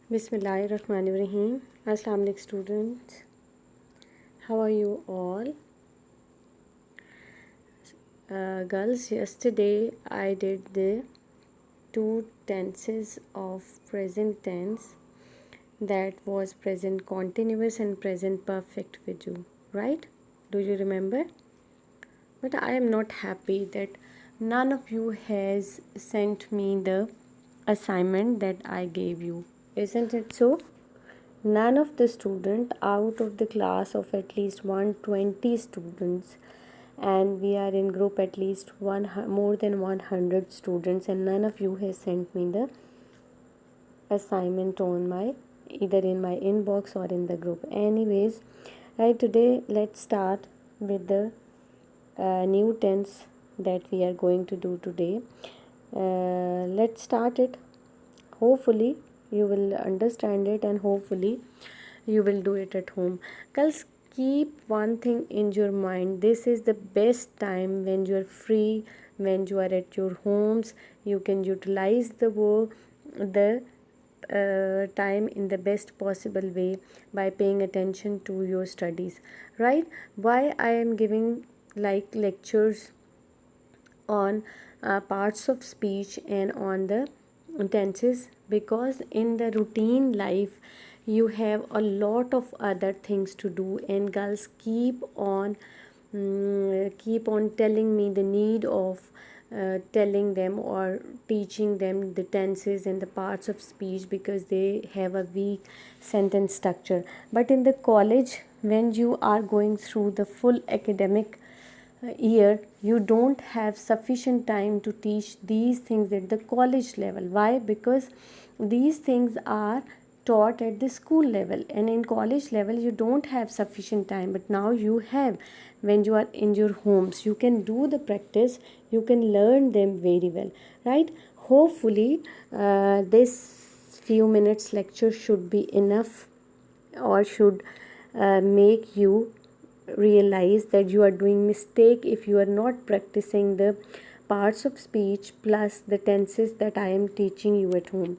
Bismillahirrahmanirrahim. Assalamu alaikum students. How are you all? Girls, yesterday I did the two tenses of present tense, that was present continuous and present perfect with you, right? Do you remember? But I am not happy that none of you has sent me the assignment that I gave you. Isn't it so? None of the student out of the class of at least 120 students, and we are in group at least more than 100 students, and none of you has sent me the assignment on my either in my inbox or in the group. Anyways, right, today let's start with the new tense that we are going to do today. Let's start it. Hopefully you will understand it, and hopefully you will do it at home. Girls, keep one thing in your mind: this is the best time when you are free, when you are at your homes. You can utilize the time in the best possible way by paying attention to your studies, right? Why I am giving like lectures on parts of speech and on the tenses? Because in the routine life you have a lot of other things to do, and girls keep on telling me the need of telling them or teaching them the tenses and the parts of speech because they have a weak sentence structure. But in the college, when you are going through the full academic year, you don't have sufficient time to teach these things at the college level. Why? Because these things are taught at the school level, and in college level you don't have sufficient time, but now you have. When you are in your homes, you can do the practice, you can learn them very well, right? Hopefully this few minutes lecture should be enough, or should make you realize that you are doing mistake if you are not practicing the parts of speech plus the tenses that I am teaching you at home.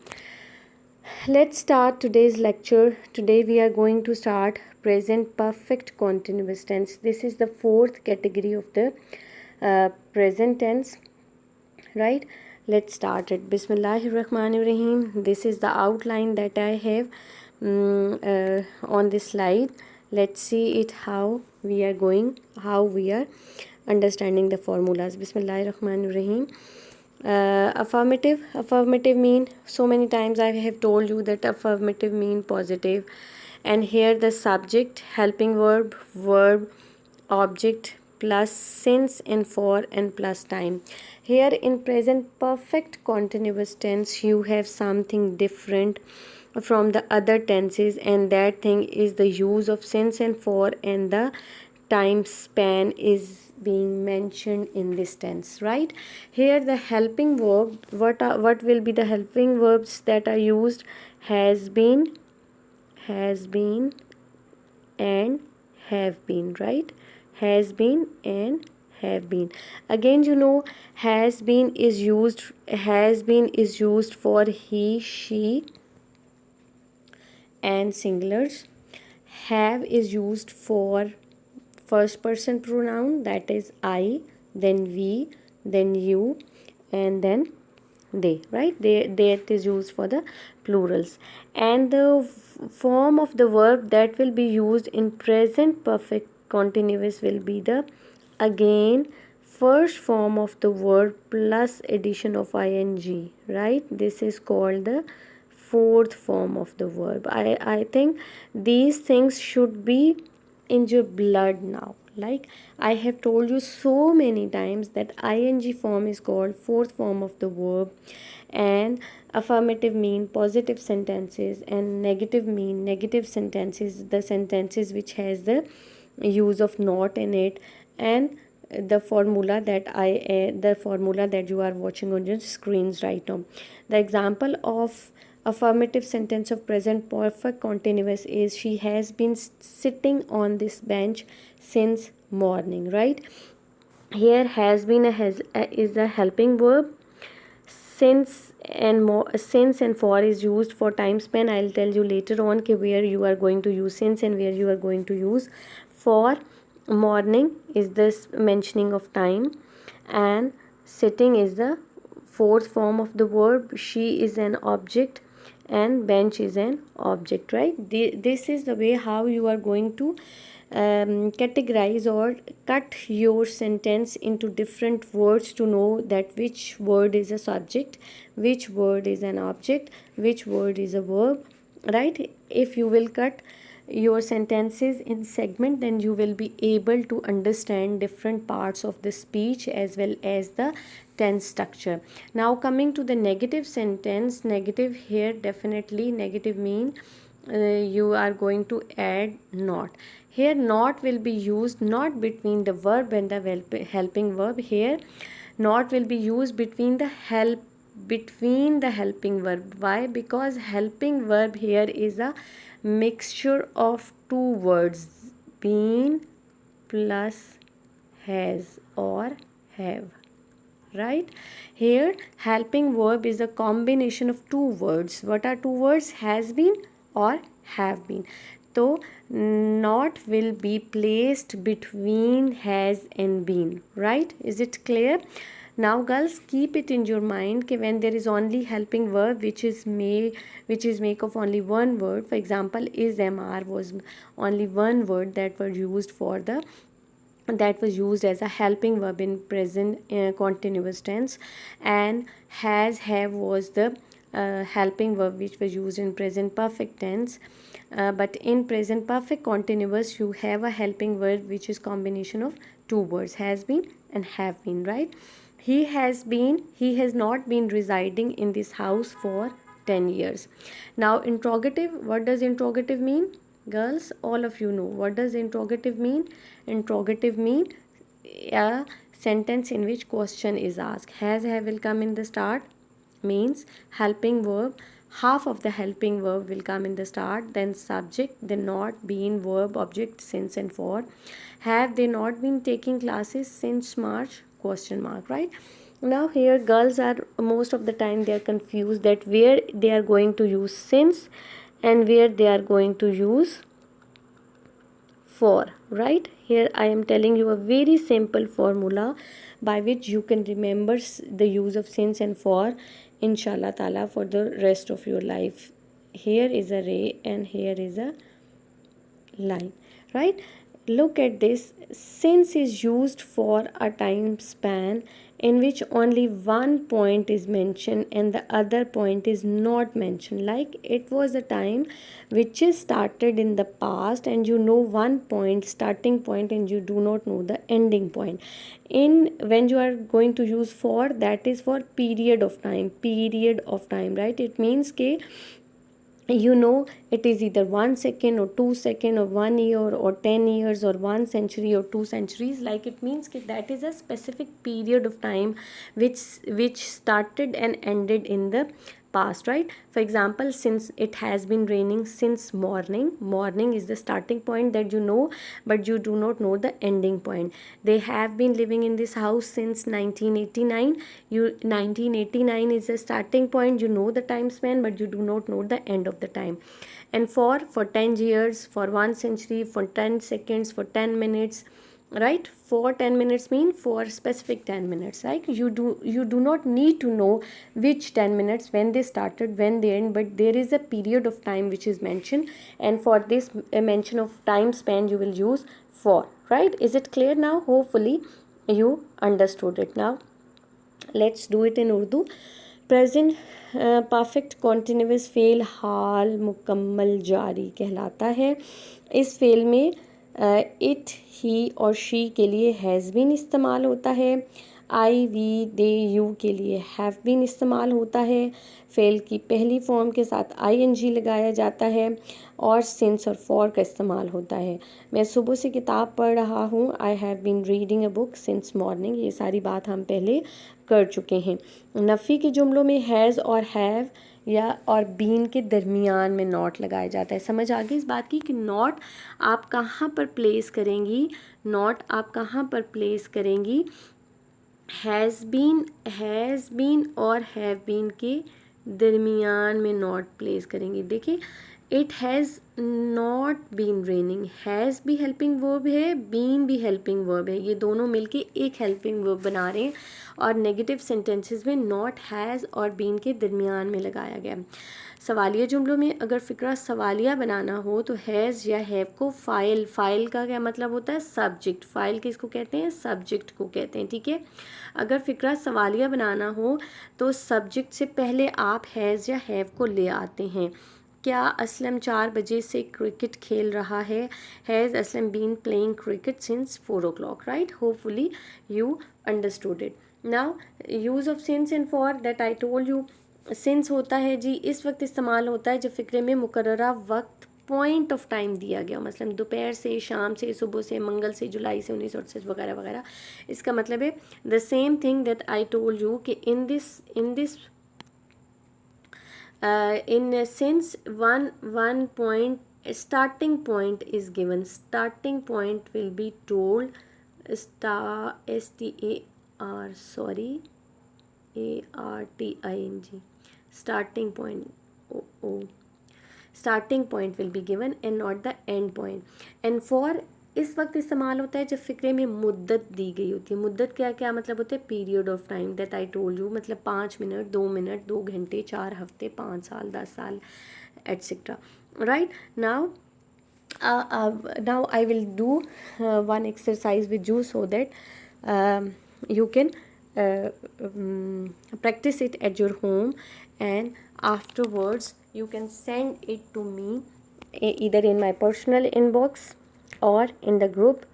Let's start today's lecture. Today we are going to start present perfect continuous tense. This is the fourth category of the present tense, right? Let's start it. Bismillahirrahmanirrahim. This is the outline that I have on this slide. Let's see it how we are understanding the formulas. Bismillahirrahmanirrahim. Affirmative mean, so many times I have told you that affirmative mean positive, and here the subject, helping verb, object plus since and for and plus time. Here in present perfect continuous tense you have something different from the other tenses, and that thing is the use of since and for, and the time span is being mentioned in this tense, right? Here the helping verb, what will be the helping verbs that are used? Has been and have been, right? Has been and have been. Again, has been is used for he, she and singulars. Have is used for first person pronoun, that is I, then we, then you, and then they, right? That is used for the plurals. And the form of the verb that will be used in present perfect continuous will be the, again, first form of the verb plus addition of ing, right? This is called the fourth form of the verb. I think these things should be in your blood now. Like I have told you so many times that ing form is called fourth form of the verb, and affirmative mean positive sentences, and negative mean negative sentences, the sentences which has the use of not in it. And the formula that you are watching on your screens right now. The example of affirmative sentence of present perfect continuous is, she has been sitting on this bench since morning, right? Here has been is a helping verb. since and for is used for time span. I'll tell you later on where you are going to use since and where you are going to use for. Morning is this mentioning of time, and sitting is the fourth form of the verb. She is an object and bench is an object, right? This is the way how you are going to categorize or cut your sentence into different words to know that which word is a subject, which word is an object, which word is a verb, right? If you will cut your sentences in segment, then you will be able to understand different parts of the speech as well as the tense structure. Now coming to the negative sentence, negative here, definitely negative mean you are going to add not. Here not will be used not between the verb and the helping verb. Here not will be used between the helping verb. Why? Because helping verb here is a mixture of two words, been plus has or have, right? Here helping verb is a combination of two words. What are two words? Has been or have been. So not will be placed between has and been, right? Is it clear? Now girls, keep it in your mind that when there is only helping verb which is make of only one word, for example is mr was only one word that was used as a helping verb in present continuous tense, and has have was the helping verb which was used in present perfect tense. But in present perfect continuous you have a helping verb which is combination of two words, has been and have been, right? He has not been residing in this house for 10 years. Now interrogative, what does interrogative mean? Girls, all of you know what does interrogative mean. Interrogative mean a sentence in which question is asked. Has have will come in the start, means helping verb, half of the helping verb will come in the start, then subject, then not, been, verb, object, since and for. Have they not been taking classes since March? Question mark, right? Now here girls are most of the time they are confused that where they are going to use since and where they are going to use for, right? Here I am telling you a very simple formula by which you can remember the use of since and for, inshallah taala, for the rest of your life. Here is a ray and here is a line, right? Look at this. Since is used for a time span in which only one point is mentioned and the other point is not mentioned. Like it was a time which is started in the past and you know one point, starting point, and you do not know the ending point. In when you are going to use for, that is for period of time, right? It means ke you know it is either 1 second or 2 second or 1 year or 10 years or 1 century or 2 centuries. Like it means that is a specific period of time which started and ended in the past, right? For example, since it has been raining since morning is the starting point that you know, but you do not know the ending point. They have been living in this house since 1989. 1989 is the starting point, you know the time span, but you do not know the end of the time. And for 10 years, for 1 century, for 10 seconds, for 10 minutes, right? For 10 minutes mean for specific 10 minutes, right? You do not need to know which 10 minutes, when they started, when they end, but there is a period of time which is mentioned, and for this mention of time span you will use for, right? Is it clear now? Hopefully you understood it. Now let's do it in Urdu. Present perfect continuous फेल हाल मुकम्मल जारी कहलाता है. इस fail में it, ही और she के लिए हैज़ बीन इस्तेमाल होता है. आई, वी, दे, यू के लिए हैव बीन इस्तेमाल होता है. फेल की पहली फॉर्म के साथ आईएनजी लगाया जाता है और सिंस और फॉर का इस्तेमाल होता है. मैं सुबह से किताब पढ़ रहा हूँ. I have been reading a book since morning. ये सारी बात हम पहले कर चुके हैं. नफ़ी के जुमलों में हैज़ और हैव या और बीन के दरमियान में नॉट लगाया जाता है. समझ आ गई इस बात की कि नॉट आप कहाँ पर प्लेस करेंगी, नॉट आप कहाँ पर प्लेस करेंगी हैज़ बीन और हैव बीन के दरमियान में नॉट प्लेस करेंगे। देखिए, it has not been raining, has भी हेल्पिंग वर्ब है, बीन भी हेल्पिंग वर्ब है, ये दोनों मिलके एक हेल्पिंग वर्ब बना रहे हैं और नेगेटिव सेंटेंसेस में नॉट, हैज़ और बीन के दरमियान में लगाया गया। सवालिया जुमलों में अगर फ़िक्रा सवालिया बनाना हो तो हैज़ या हैव को फ़ाइल का क्या मतलब होता है? सब्जेक्ट। फ़ाइल किसको कहते हैं? सब्जेक्ट को कहते हैं, ठीक है। अगर फ़िक्रा सवालिया बनाना हो तो सब्जेक्ट से पहले आप हैज़ या हैव को ले आते हैं। क्या असलम 4 बजे से क्रिकेट खेल रहा है? Has Aslam been playing cricket since 4 o'clock, right? Hopefully you understood it. Now use of since and for that I told you. Since होता है जी इस वक्त इस्तेमाल होता है जब फ़िक्रे में मुकर्ररा वक्त पॉइंट ऑफ टाइम दिया गया, मसलन दोपहर से, शाम से, सुबह से, मंगल से, जुलाई से 1968 वगैरह वगैरह। इसका मतलब है the same thing that I told you कि in this in since one point starting point is given, starting point will be told STAR, sorry, ARTING, starting point. Starting point will be given and not the end point. And for इस वक्त इस्तेमाल होता है जब फ़िक्रे में मुद्दत दी गई होती है। मुद्दत क्या क्या मतलब होता है? Period of time that I told you, मतलब 5 मिनट, 2 मिनट, 2 घंटे, 4 हफ्ते, 5 साल, 10 साल, etcetera, right? Now now I will do one exercise with you so that you can practice it at your home, and afterwards you can send it to me either in my personal inbox or in the group.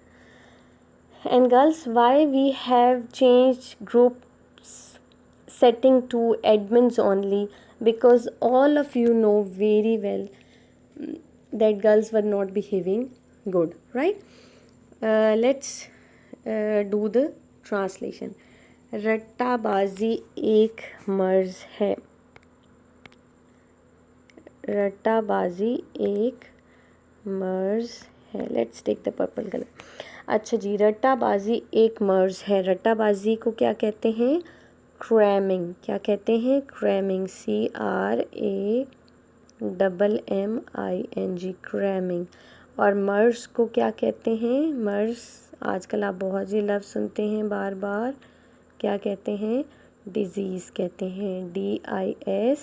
And girls, why we have changed groups setting to admins only? Because all of you know very well that girls were not behaving good, right? Let's do the translation. रट्टाबाजी एक मर्ज है, रट्टाबाजी एक मर्ज है। Let's take the purple colour. अच्छा जी, रट्टाबाजी एक मर्ज है। रट्टाबाजी को क्या कहते हैं? क्रैमिंग। क्या कहते हैं? Cramming, CRAMMING, cramming. और मर्ज को क्या कहते हैं? मर्ज आजकल आप बहुत ही लफ्ज़ सुनते हैं बार बार, क्या कहते हैं? डिज़ीज़ कहते हैं, DIS,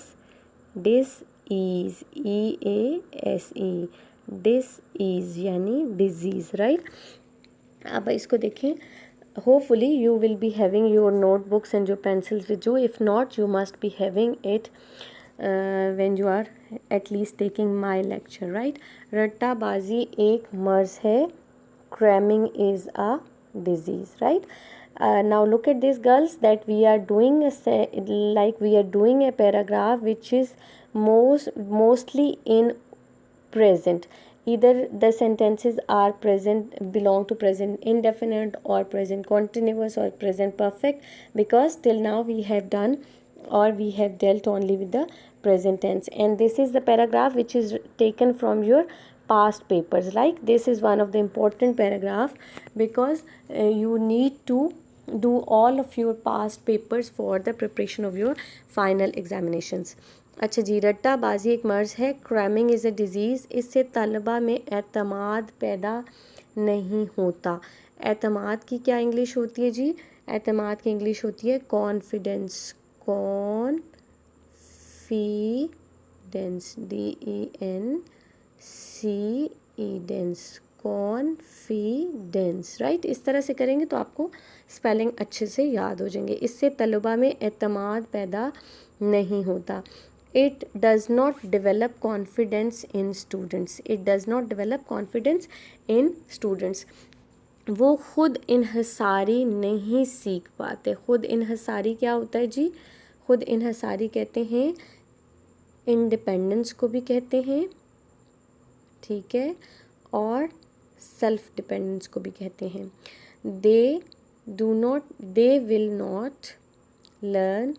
dis ease, EASE, dis ease यानी डिज़ीज़, राइट? अब इसको देखें। Hopefully you will be having your notebooks and your pencils with you. If not, you must be having it when you are at least taking my lecture, right? रट्टाबाजी एक मर्ज है, cramming is a disease, right? Now look at this, girls, that we are doing a paragraph which is mostly in present. Either the sentences are present, belong to present indefinite or present continuous or present perfect, because till now we have done or we have dealt only with the present tense. And this is the paragraph which is taken from your past papers. Like, this is one of the important paragraph because you need to do all of your past papers for the preparation of your final examinations. अच्छा जी, रट्टाबाजी एक मर्ज है, cramming is a disease, इससे तलबा में एतमाद पैदा नहीं होता। एतमाद की क्या इंग्लिश होती है जी? एतमाद की इंग्लिश होती है confidence, confidence, DENCE, confidence, right? इस तरह से करेंगे तो आपको स्पेलिंग अच्छे से याद हो जाएंगे। इससे तलबा में एतमाद पैदा नहीं होता। It does not develop confidence in students. It does not develop confidence in students. वो खुद इन्हसारी नहीं सीख पाते। खुद इन्हसारी क्या होता है जी? खुद इन्हसारी कहते हैं, इंडिपेंडेंस को भी कहते हैं, ठीक है, और सेल्फ डिपेंडेंस को भी कहते हैं। They will not learn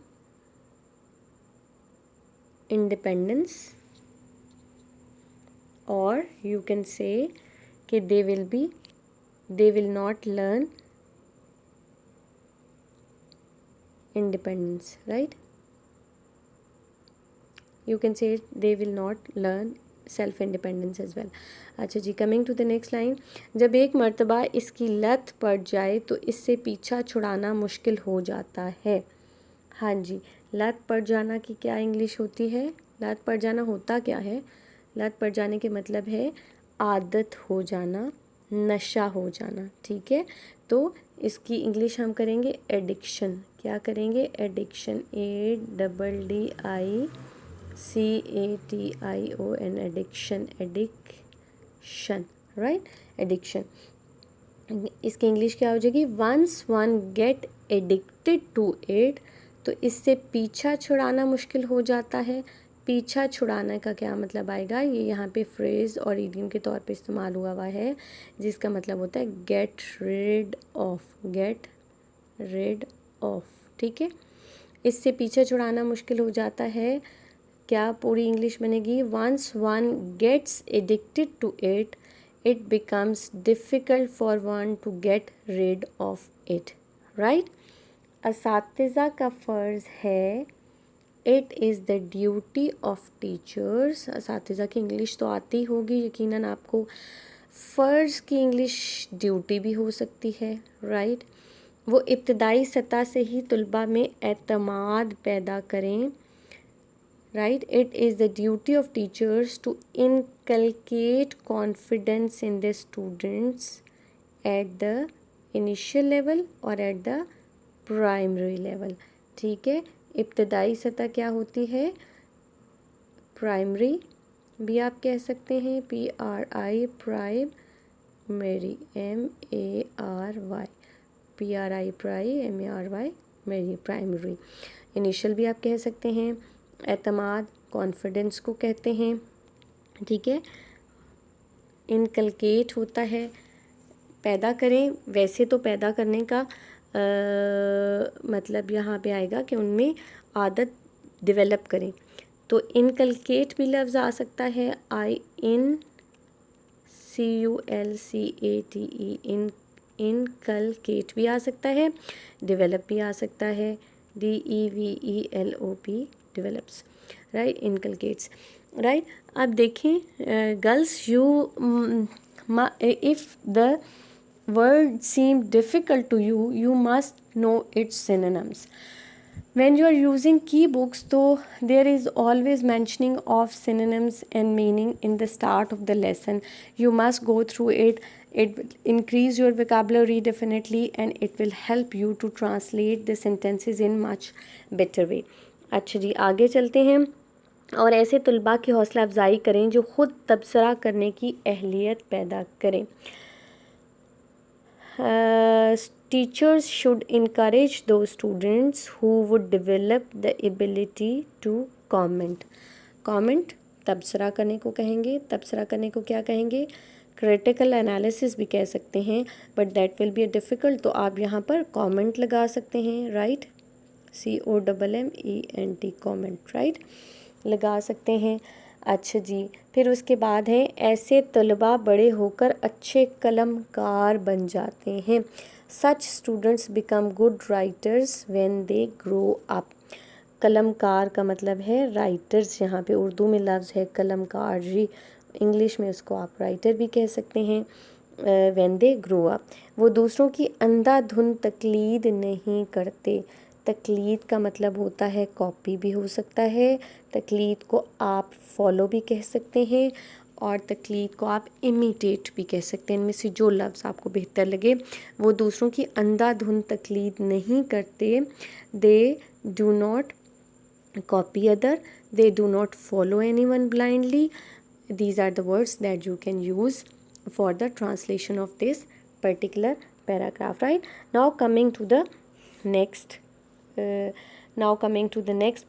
independence, or you can say कि they will not learn independence, right? You can say they will not learn self independence as well. अच्छा जी, coming to the next line. जब एक मर्तबा इसकी लत पड़ जाए तो इससे पीछा छुड़ाना मुश्किल हो जाता है. हाँ जी, लत पड़ जाना की क्या इंग्लिश होती है? लत पड़ जाना होता क्या है? लत पड़ जाने के मतलब है आदत हो जाना, नशा हो जाना. ठीक है, तो इसकी इंग्लिश हम करेंगे एडिक्शन. क्या करेंगे? Addiction. ADDICATION, addiction. Addiction, right? Addiction. इसकी इंग्लिश क्या हो जाएगी? Once one get addicted to it, तो इससे पीछा छुड़ाना मुश्किल हो जाता है. पीछा छुड़ाने का क्या मतलब आएगा? ये यहाँ पे फ्रेज और इडियम के तौर पे इस्तेमाल हुआ है, जिसका मतलब होता है get rid of. Get rid of. ठीक है, इससे पीछा छुड़ाना मुश्किल हो जाता है. क्या पूरी इंग्लिश बनेगी? Once one gets addicted to it, it becomes difficult for one to get rid of it, right? असातिज़ा का फ़र्ज़ है, it is the duty of teachers. असातिज़ा की इंग्लिश तो आती होगी यकीनन आपको. फ़र्ज़ की इंग्लिश ड्यूटी भी हो सकती है, राइट? वो इब्तदाई सतह से ही तुलबा में एतमाद पैदा करें, right? It is the duty of teachers to inculcate confidence in the students at the initial level और at the primary level. ठीक है, इब्तदाई सतह क्या होती है? प्राइमरी भी आप कह सकते हैं, PRI, primary, MARY, PRI, MARY, मेरी प्राइमरी. इनिशियल भी आप कह सकते हैं. एतमाद कॉन्फिडेंस को कहते हैं. ठीक है, इनकलकेट होता है पैदा करें. वैसे तो पैदा करने का मतलब यहाँ पे आएगा कि उनमें आदत डेवलप करें. तो इनकलकेट भी लफ्ज़ आ सकता है, INCULCATE, इनकलकेट भी आ सकता है, डेवलप भी आ सकता है, DEVELOP, develops, right? Inculcates, right? अब देखें girls, if the word seem difficult to you, you must know its synonyms. When you are using key books, though, there is always mentioning of synonyms and meaning in the start of the lesson. You must go through it. It will increase your vocabulary definitely, and it will help you to translate the sentences in much better way. अच्छा जी, आगे चलते हैं और ऐसे तलबा की हौसला अफजाई करें जो ख़ुद तबसरा करने की अहलियत पैदा करें. Teachers should encourage those students who would develop the ability to comment. Comment तबसरा करने को कहेंगे. तबसरा करने को क्या कहेंगे? क्रिटिकल एनालिसिस भी कह सकते हैं, but that will be difficult. तो आप यहाँ पर कॉमेंट लगा सकते हैं, राइट? COMMENT, कॉमेंट, राइट, लगा सकते हैं. अच्छा जी, फिर उसके बाद है ऐसे तलबा बड़े होकर अच्छे कलमकार बन जाते हैं. Such students become good writers when they grow up. कलमकार का मतलब है राइटर्स. यहाँ पे उर्दू में लफ्ज़ है कलमकार जी, इंग्लिश में उसको आप राइटर भी कह सकते हैं. व्हेन दे ग्रो अप, वो दूसरों की अंधाधुंध तकलीद नहीं करते. तकलीद का मतलब होता है कॉपी भी हो सकता है, तकलीद को आप फॉलो भी कह सकते हैं, और तकलीद को आप इमिटेट भी कह सकते हैं. इनमें से जो लफ्ज़ आपको बेहतर लगे. वो दूसरों की अंधाधुंध तकलीद नहीं करते. They do not copy other, they do not follow anyone blindly. These are the words that you can use for the translation of this particular paragraph, right? Now coming to the next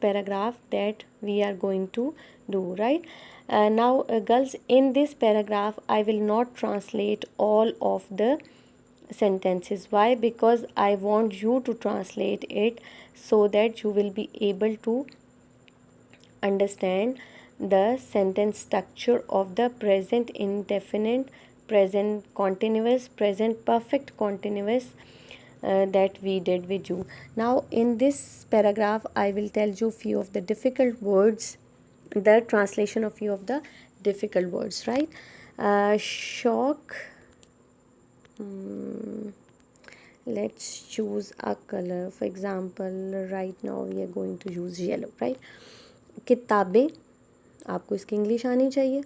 paragraph that we are going to do, right? Now girls, in this paragraph I will not translate all of the sentences. Why? Because I want you to translate it so that you will be able to understand the sentence structure of the present indefinite, present continuous, present perfect continuous, that we did with you. Now in this paragraph I will tell you few of the difficult words, the translation of few of the difficult words, right? Shock. Let's choose a color. For example, right now we are going to use yellow, right? किताबें, आपको इसकी English आनी चाहिए.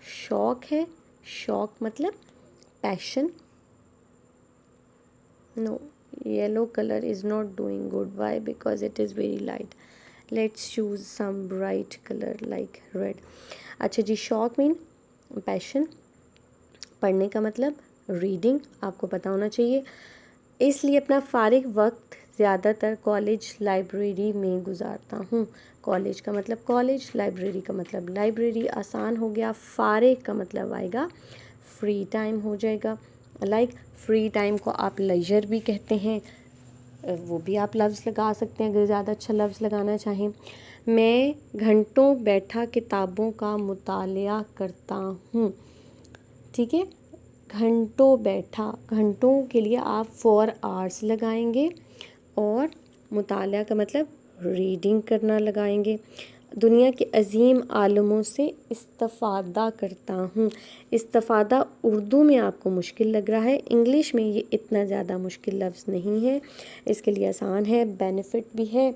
शौक है, शौक मतलब passion. No, yellow color is not doing good. Why? Because it is very light. Let's choose some bright color like red. अच्छा जी, शौक मीन पैशन. पढ़ने का मतलब रीडिंग, आपको पता होना चाहिए. इसलिए अपना फारिग वक्त ज़्यादातर कॉलेज लाइब्रेरी में गुजारता हूँ. कॉलेज का मतलब कॉलेज, लाइब्रेरी का मतलब लाइब्रेरी. आसान हो गया. फारिग का मतलब आएगा फ्री टाइम हो जाएगा. लाइक फ्री टाइम को आप लेजर भी कहते हैं, वो भी आप लफ्ज़ लगा सकते हैं अगर ज़्यादा अच्छा लफ्ज़ लगाना चाहें. मैं घंटों बैठा किताबों का मुतालिया करता हूँ. ठीक है, घंटों बैठा, घंटों के लिए आप 4 आवर्स लगाएंगे और मुतालिया का मतलब रीडिंग करना लगाएंगे. दुनिया के अजीम आलमों से इस्तिफ़ादा करता हूँ. इस्तिफ़ादा उर्दू में आपको मुश्किल लग रहा है, इंग्लिश में ये इतना ज़्यादा मुश्किल लफ्ज़ नहीं है, इसके लिए आसान है. बेनिफिट भी है,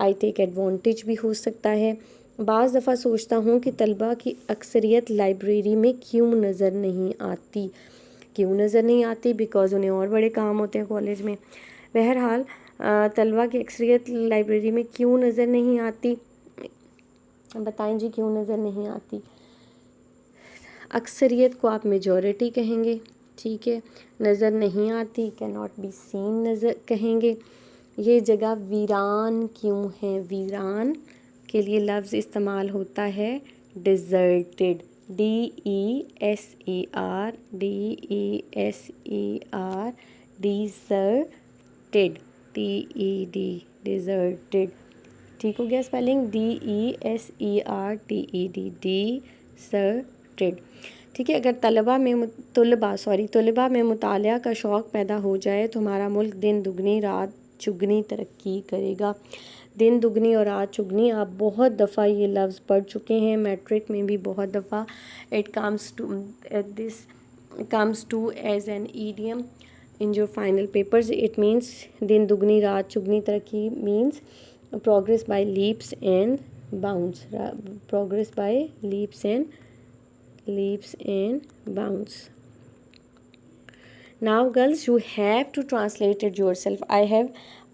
आई टेक एडवांटेज भी हो सकता है. बाज़ दफ़ा सोचता हूँ कि तलबा की अक्सरियत लाइब्रेरी में क्यों नज़र नहीं आती. क्यों नज़र नहीं आती? बिकॉज़ उन्हें और बड़े काम होते हैं कॉलेज में. बहरहाल तलबा की अक्सरियत लाइब्रेरी में क्यों नज़र नहीं आती, बताएं जी, क्यों नज़र नहीं आती. अक्सरियत को आप मेजॉरिटी कहेंगे, ठीक है. नज़र नहीं आती, कैन नॉट बी सीन नज़र कहेंगे. ये जगह वीरान क्यों है? वीरान के लिए लफ्ज़ इस्तेमाल होता है डिज़र्टेड. DESER, DESER, डिज़र्टेड, TED, डिज़र्टेड. ठीक हो गया स्पेलिंग, DESERTED, डिज़र्टेड. ठीक है. अगर तलबा में मुतालिया का शौक़ पैदा हो जाए तो हमारा मुल्क दिन दुगनी रात चुगनी तरक्की करेगा. दिन दुगनी और रात चुगनी, आप बहुत दफ़ा ये लफ्ज़ पढ़ चुके हैं, मैट्रिक में भी बहुत दफ़ा. It comes to as an idiom in your final papers. It means दिन दुगनी रात चुगनी तरक्की means progress by leaps and bounds. Progress by leaps and bounds. Now girls, you have to translate it yourself. I have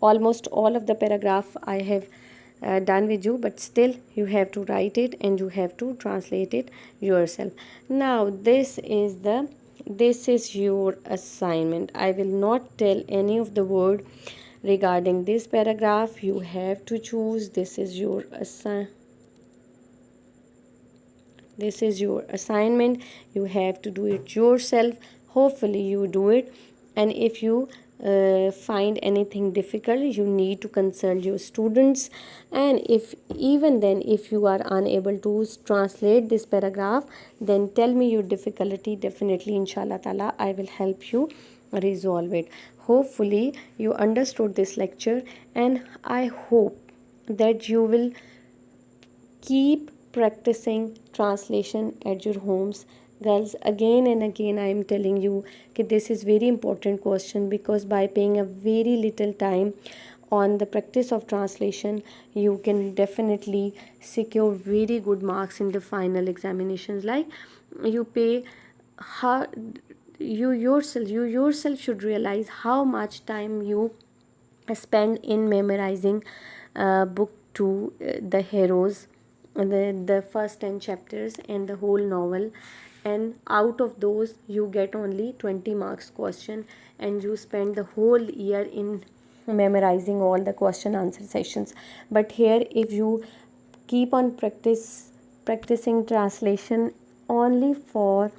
almost all of the paragraph I have done with you, but still you have to write it and you have to translate it yourself. Now this is your assignment. I will not tell any of the word regarding this paragraph. You have to choose. This is your assignment. You have to do it yourself. Hopefully you do it, and if you find anything difficult, you need to consult your students. And if you are unable to translate this paragraph, then tell me your difficulty. Definitely, inshallah ta'ala, I will help you resolve it. Hopefully you understood this lecture, and I hope that you will keep practicing translation at your homes. Girls, again and again I am telling you that this is very important question, because by paying a very little time on the practice of translation, you can definitely secure very good marks in the final examinations. Like, you pay how you yourself should realize how much time you spend in memorizing book 2, the heroes, the first 10 chapters and the whole novel, and out of those you get only 20 marks question, and you spend the whole year in memorizing all the question answer sessions. But here, if you keep on practicing translation only for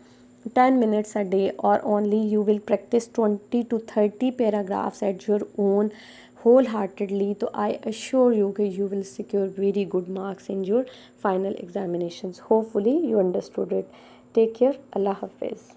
10 minutes a day, or only you will practice 20 to 30 paragraphs at your own wholeheartedly, so I assure you that you will secure very good marks in your final examinations. Hopefully you understood it. Take care. Allah Hafiz.